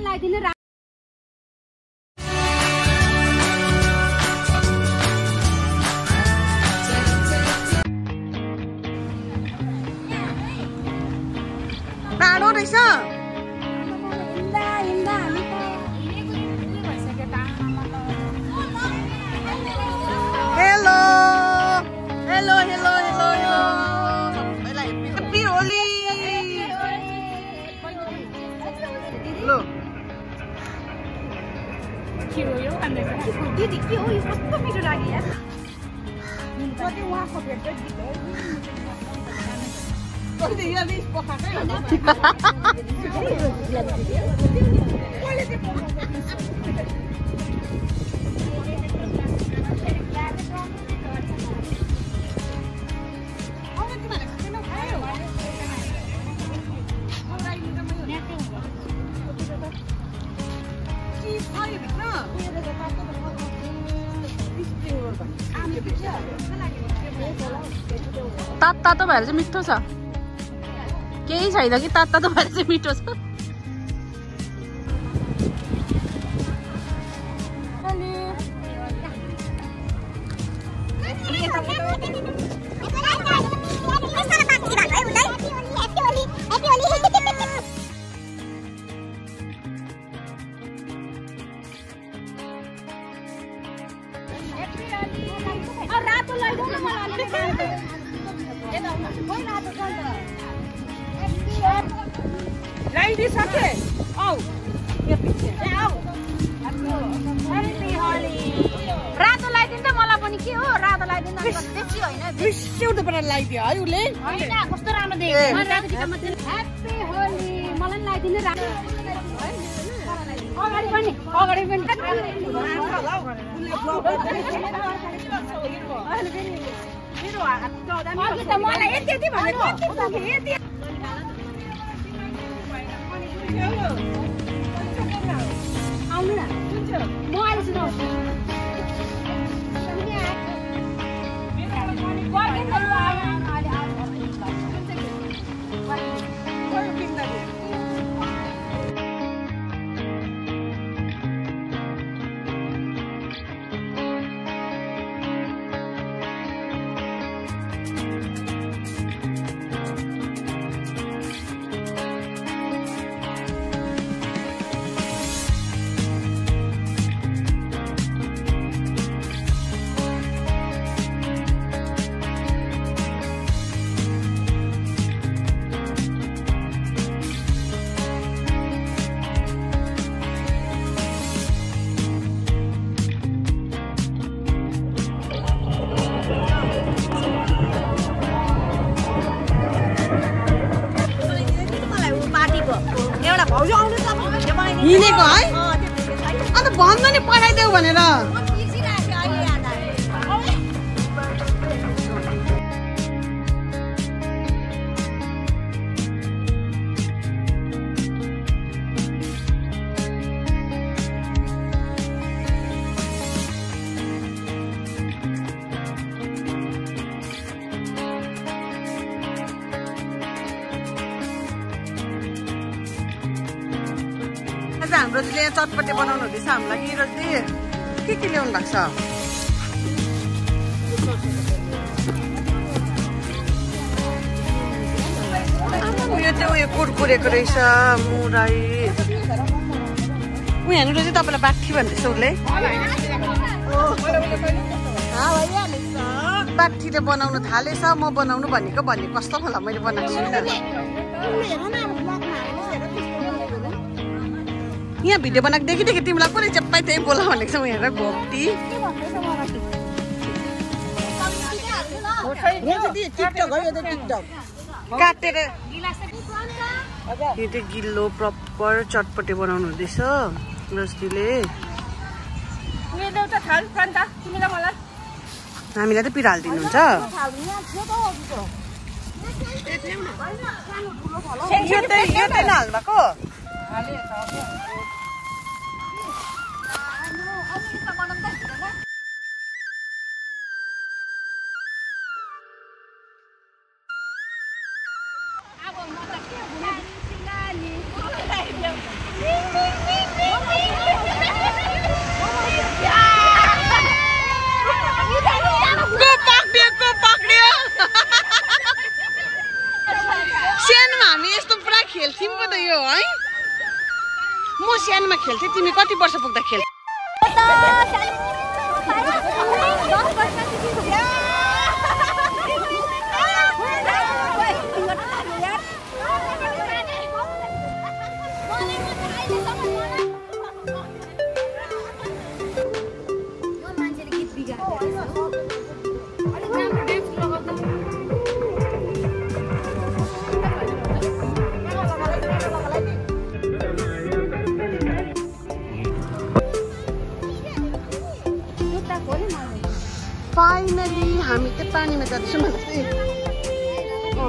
मलाई लगाइदिनु टाढो रहेछ हेलो हेलो हेलो हेलो सबैलाई ह्याप्पी होली लो के हो यो दिदी के हो यो कस्तो मिठो लाग्यो यार कति उहाँको भेट कति यहाँ रिस पकाकै हो तातो भएर चाहिँ मिठो छ केही छैन कि तातो भएर चाहिँ मिठो छ रातो लगाइदेऊ न मलाई लगाइदिइसके आऊ रातो लगाइदिनु त मलाई पनि के हो रातो लगाइदिनु बेसी होइन एउटा बनाएर लगाइदियो है उसले होइन कस्तो राम्रो देखेको ह्याप्पी होली मलाई लगाइदिनु अगाडि पनि मलाई यति यति भनेको आउनु न म अहिले सुनाउँछु हिँडेको है अन्त भन्नु नि पठाइदेऊ भनेर हाम्रो चाहिँ यहाँ चटपटे बनाउनु हुँदैछ हाम्रो लागि र चाहिँ के ल्याउनु भएको छ यो चाहिँ उयो कुरकुरेको रहेछ मुराई उहाँहरू चाहिँ तपाईँलाई बाठी भन्दैछ उसले बाठीले बनाउनु थालेछ म बनाउनु भनेको कस्तो होला मैले बनाएको छु यहाँ भिडियो बनाएको देखि तिमीलाई पुरै चप्पै त्यही बोला भनेको छ म हेरेर घोप्टी काटेर यो चाहिँ गिलो प्रपर चटपटे बनाउनु हुँदैछ रस्तीले हामीलाई त पिरो हालिदिनुहुन्छ यो चाहिँ हाल्नुभएको त यो है म सानोमा खेल्थे तिमी कति वर्ष पुग्दा खेल्थ्यौ फाइनली हामी चाहिँ पानीमा जान्छौँ के हो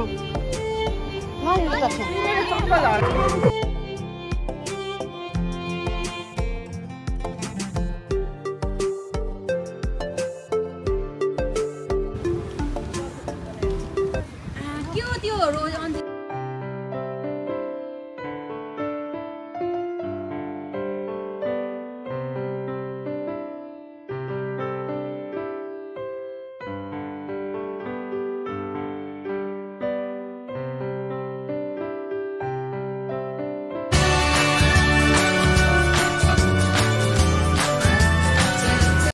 त्यो